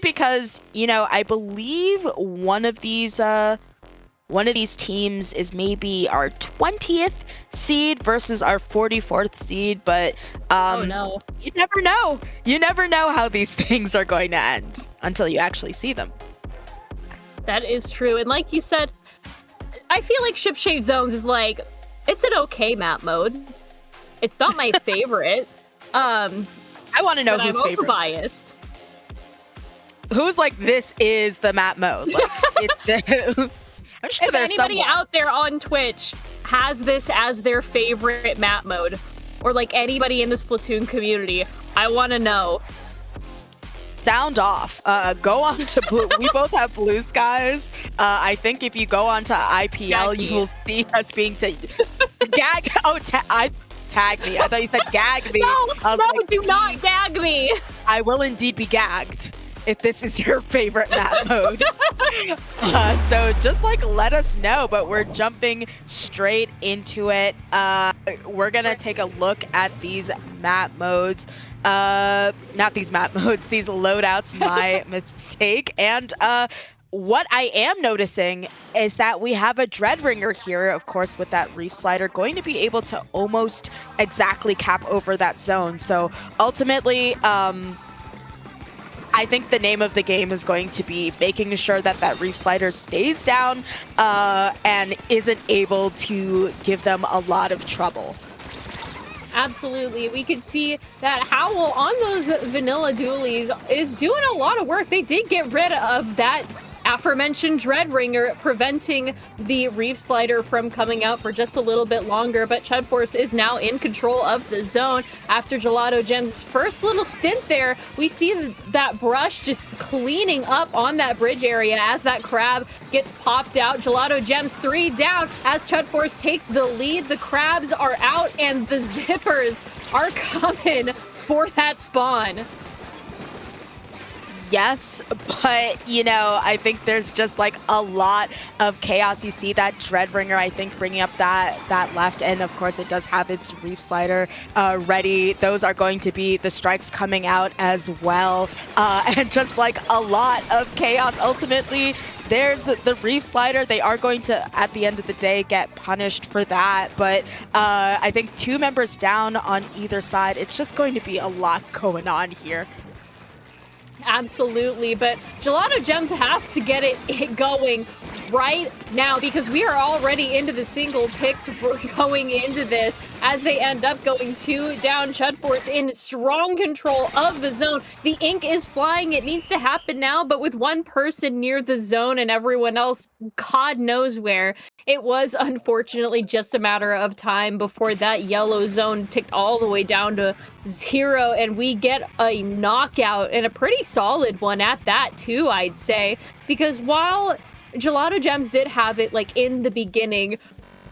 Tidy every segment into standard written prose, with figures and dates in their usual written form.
because, you know, I believe one of these teams is maybe our 20th seed versus our 44th seed, but oh no, you never know. You never know how these things are going to end until you actually see them. that is true. And like you said, I feel like Ship Shape Zones is like, it's an okay map mode. It's not my favorite. I want to know but who's I'm also favorite. biased. Who's like, this is the map mode. Like, I'm sure If there's anybody someone out there on Twitch has this as their favorite map mode, or like anybody in the Splatoon community, I want to know. sound off. Go on to blue. We both have blue skies. I think if you go on to IPL, you will see us being gag. Oh, tag me. I thought you said gag me. No, like, do not gag me. I will indeed be gagged if this is your favorite map mode. So just like let us know, but we're jumping straight into it. We're gonna take a look at these map modes. Not these map modes, these loadouts, my mistake. And what I am noticing is that we have a Dreadringer here, of course, with that Reef Slider, going to be able to almost exactly cap over that zone. So ultimately, I think the name of the game is going to be making sure that that Reef Slider stays down and isn't able to give them a lot of trouble. Absolutely. We could see that Howl on those vanilla dualies is doing a lot of work. They did get rid of that aforementioned Dreadringer, preventing the Reef Slider from coming out for just a little bit longer, but ChudForce is now in control of the zone. After Gelato Gems' first little stint there, we see that brush just cleaning up on that bridge area as that crab gets popped out. Gelato Gems 3 down as ChudForce takes the lead. The crabs are out and the zippers are coming for that spawn. Yes, but, you know, I think there's just like a lot of chaos. You see that Dreadringer, I think, bringing up that left end. Of course, it does have its Reef Slider ready. Those are going to be the strikes coming out as well. And just like a lot of chaos. Ultimately, there's the Reef Slider. They are going to, at the end of the day, get punished for that. But I think 2 members down on either side. It's just going to be a lot going on here. Absolutely, but Gelato Gems has to get it going right now because we are already into the single ticks going into this as they end up going 2 down. ChudForce in strong control of the zone. The ink is flying. It needs to happen now, but with one person near the zone and everyone else God knows where, it was unfortunately just a matter of time before that yellow zone ticked all the way down to 0, and we get a knockout, and a pretty solid one at that too, I'd say, because while Gelato Gems did have it like in the beginning,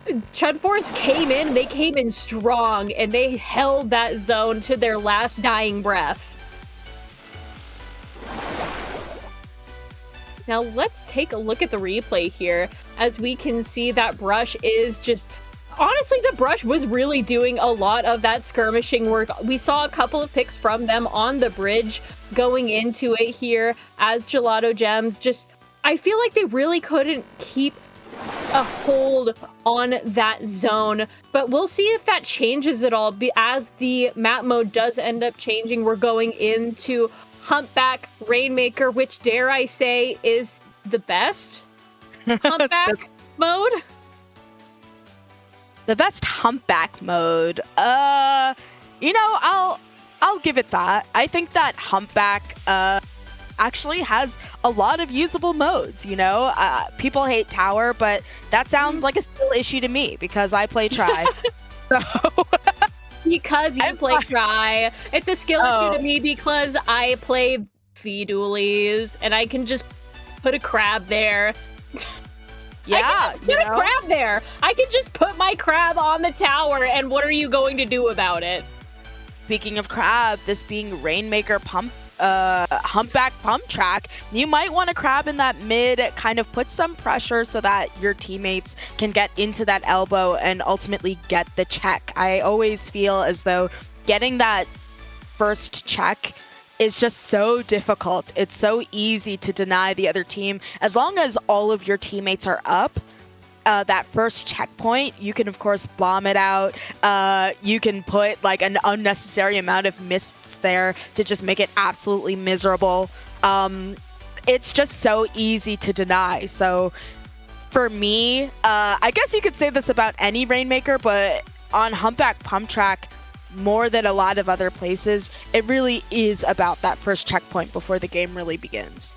ChudForce came in, they came in strong, and they held that zone to their last dying breath. Now let's take a look at the replay here, as we can see that Brush is just... Honestly, the Brush was really doing a lot of that skirmishing work. We saw a couple of picks from them on the bridge going into it here as Gelato Gems just... I feel like they really couldn't keep a hold on that zone, but we'll see if that changes at all. As the map mode does end up changing, we're going into Humpback Rainmaker, which, dare I say, is the best Humpback mode. The best Humpback mode. You know, I'll give it that. I think that Humpback actually has a lot of usable modes, you know? People hate Tower, but that sounds like a skill issue to me because I play Try. So Because you play Try. It's a skill issue to me because I play Feedoolies and I can just put a crab there. Yeah, I can just put a crab there. I can just put my crab on the tower, and what are you going to do about it? Speaking of crab, this being Rainmaker Humpback pump track, you might want to crab in that mid, kind of put some pressure so that your teammates can get into that elbow and ultimately get the check. I always feel as though getting that first check is just so difficult. It's so easy to deny the other team. As long as all of your teammates are up, that first checkpoint, you can of course bomb it out. You can put like an unnecessary amount of mists there to just make it absolutely miserable. It's just so easy to deny. So for me, I guess you could say this about any Rainmaker, but on Humpback Pump Track, more than a lot of other places, it really is about that first checkpoint before the game really begins.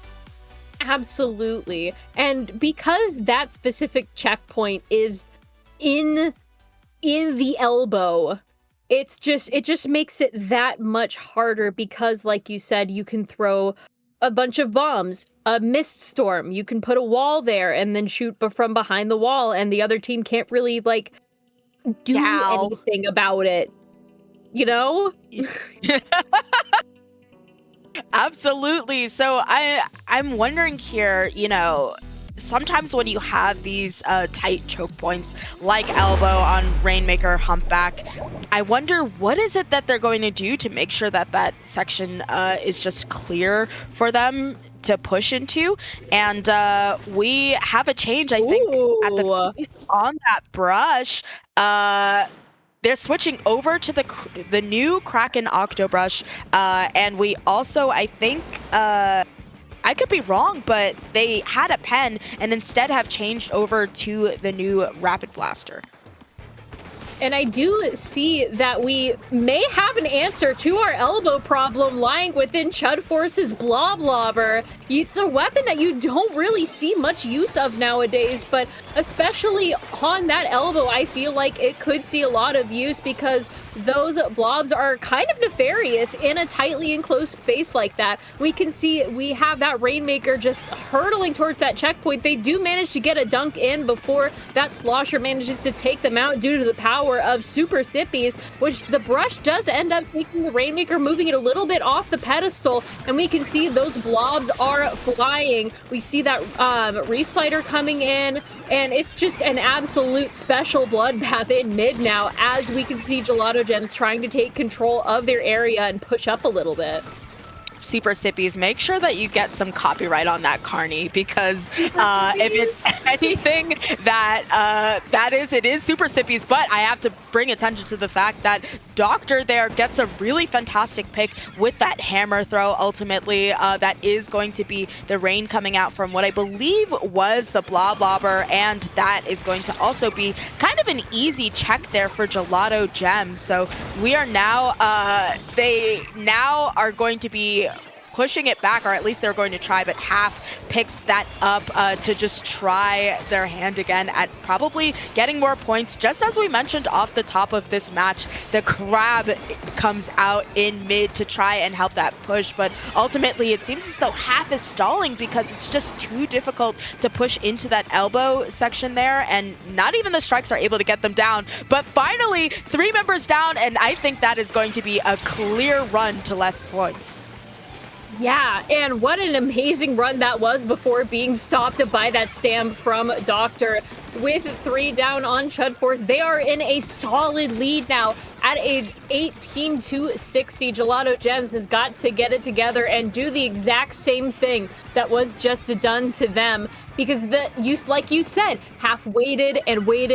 Absolutely. And because that specific checkpoint is in the elbow, it just makes it that much harder because, like you said, you can throw a bunch of bombs, a mist storm, you can put a wall there and then shoot from behind the wall, and the other team can't really like do anything about it. You know? Absolutely. So I'm wondering here, you know, sometimes when you have these tight choke points like elbow on Rainmaker, Humpback, I wonder what is it that they're going to do to make sure that that section is just clear for them to push into. And we have a change, I think, at the face on that brush. They're switching over to the new Kraken Octobrush, and we also, I think, I could be wrong, but they had a pen and instead have changed over to the new Rapid Blaster. And I do see that we may have an answer to our elbow problem lying within ChudForce's Bloblobber. It's a weapon that you don't really see much use of nowadays, but especially on that elbow, I feel like it could see a lot of use because those blobs are kind of nefarious in a tightly enclosed space like that. We can see we have that Rainmaker just hurtling towards that checkpoint. They do manage to get a dunk in before that Slosher manages to take them out due to the power of Super Sippies, which the brush does end up taking the Rainmaker, moving it a little bit off the pedestal, and we can see those blobs are flying. We see that Reslider coming in, and it's just an absolute special bloodbath in mid now, as we can see Gelato Gems trying to take control of their area and push up a little bit. Super Sippies, make sure that you get some copyright on that, Carney, because if it's anything that it is Super Sippies, but I have to bring attention to the fact that Doctor there gets a really fantastic pick with that hammer throw. Ultimately, that is going to be the rain coming out from what I believe was the Bloblobber, and that is going to also be kind of an easy check there for Gelato Gems. So we are now, they now are going to be pushing it back, or at least they're going to try, but Half picks that up to just try their hand again at probably getting more points. Just as we mentioned off the top of this match, the Crab comes out in mid to try and help that push, but ultimately it seems as though Half is stalling because it's just too difficult to push into that elbow section there, and not even the strikes are able to get them down. But finally, 3 members down, and I think that is going to be a clear run to less points. Yeah, and what an amazing run that was before being stopped by that stamp from Doctor. With 3 down on ChudForce, they are in a solid lead now at a 18-60. Gelato Gems has got to get it together and do the exact same thing that was just done to them, because like you said, Half waited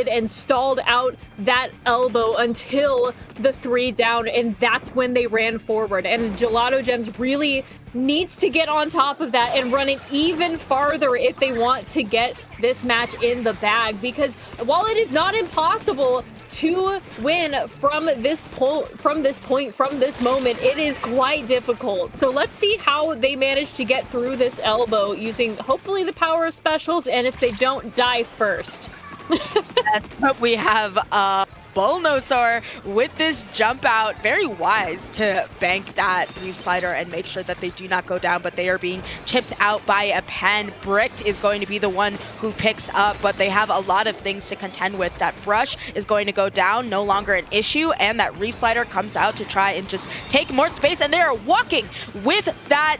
and stalled out that elbow until the 3 down, and that's when they ran forward. And Gelato Gems really needs to get on top of that and run it even farther if they want to get this match in the bag, because while it is not impossible to win from this moment, it is quite difficult. So let's see how they manage to get through this elbow using hopefully the power of specials, and if they don't die first. We have Bullnosaur with this jump out, very wise to bank that Reef Slider and make sure that they do not go down, but they are being chipped out by a pen. Bricked is going to be the one who picks up, but they have a lot of things to contend with. That brush is going to go down, no longer an issue, and that Reef Slider comes out to try and just take more space, and they are walking with that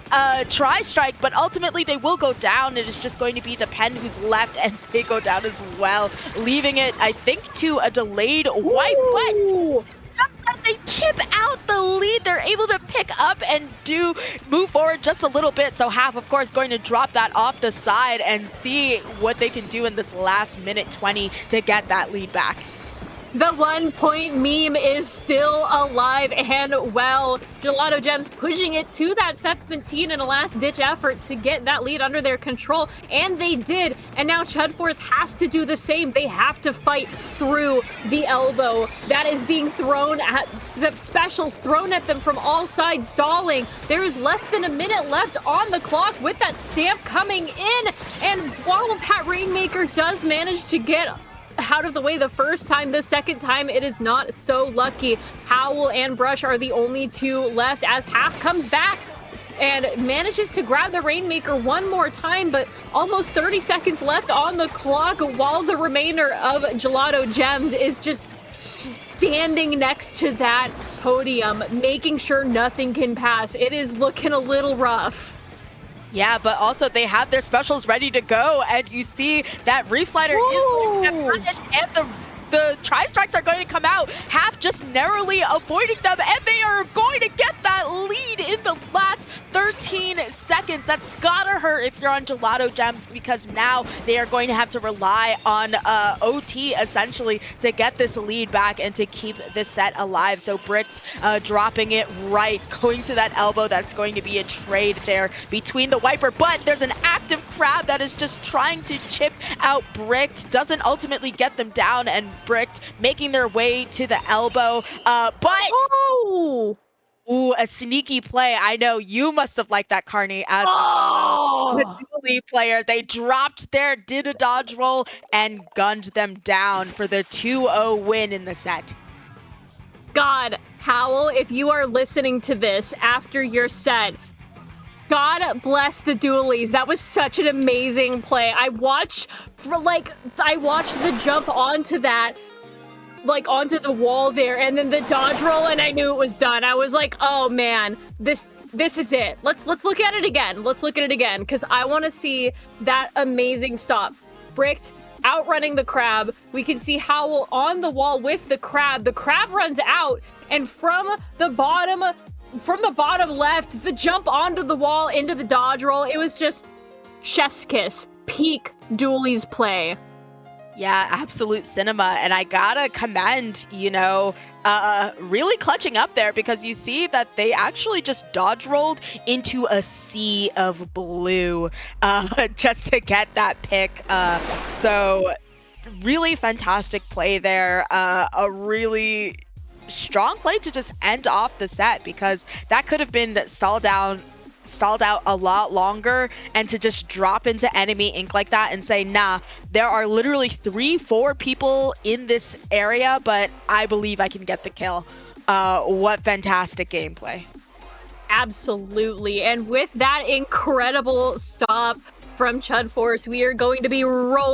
tri-strike, but ultimately they will go down. It is just going to be the pen who's left, and they go down as well, leaving it, I think, to a delayed wipe, but just They chip out the lead. They're able to pick up and move forward just a little bit. So Half, of course, going to drop that off the side and see what they can do in this last minute 20 to get that lead back. The 1 point meme is still alive and well. Gelato Gems pushing it to that 17 in a last-ditch effort to get that lead under their control, and they did. And now ChudForce has to do the same. They have to fight through the elbow that is being thrown at specials, thrown at them from all sides, stalling. There is less than a minute left on the clock with that stamp coming in, and while that Rainmaker does manage to get out of the way the first time, the second time it is not so lucky. Howl and Brush are the only two left as Half comes back and manages to grab the Rainmaker one more time, but almost 30 seconds left on the clock while the remainder of Gelato Gems is just standing next to that podium, making sure nothing can pass. It is looking a little rough. Yeah, but also they have their specials ready to go, and you see that Reef Slider is going to get punished, and the Tri-Strikes are going to come out, Half just narrowly avoiding them, and they are going to get that lead in the last 13 seconds. That's gotta hurt if you're on Gelato Gems, because now they are going to have to rely on OT, essentially, to get this lead back and to keep this set alive. So Brick dropping it right, going to that elbow. That's going to be a trade there between the Wiper, but there's an active Crab that is just trying to chip out Brick. Doesn't ultimately get them down, and Brick making their way to the elbow, but ooh, a sneaky play. I know you must have liked that, Carney, as the Dooley player. They dropped there, did a dodge roll, and gunned them down for the 2-0 win in the set. God, Howl, if you are listening to this after your set, God bless the Doolies. That was such an amazing play. I watched the jump onto that, like onto the wall there, and then the dodge roll, and I knew it was done. I was like, oh man, this is it. Let's look at it again. Let's look at it again, because I want to see that amazing stop. Bricked outrunning the Crab. We can see Howl on the wall with the Crab. The Crab runs out, and from the bottom left, the jump onto the wall into the dodge roll, it was just chef's kiss. Peak Dooley's play. Yeah, absolute cinema. And I gotta commend, really clutching up there, because you see that they actually just dodge rolled into a sea of blue just to get that pick. So really fantastic play there. A really strong play to just end off the set, because that could have been stalled out a lot longer, and to just drop into enemy ink like that and say, nah, there are literally 3-4 people in this area, but I believe I can get the kill. What fantastic gameplay. Absolutely. And with that incredible stop from ChudForce, we are going to be rolling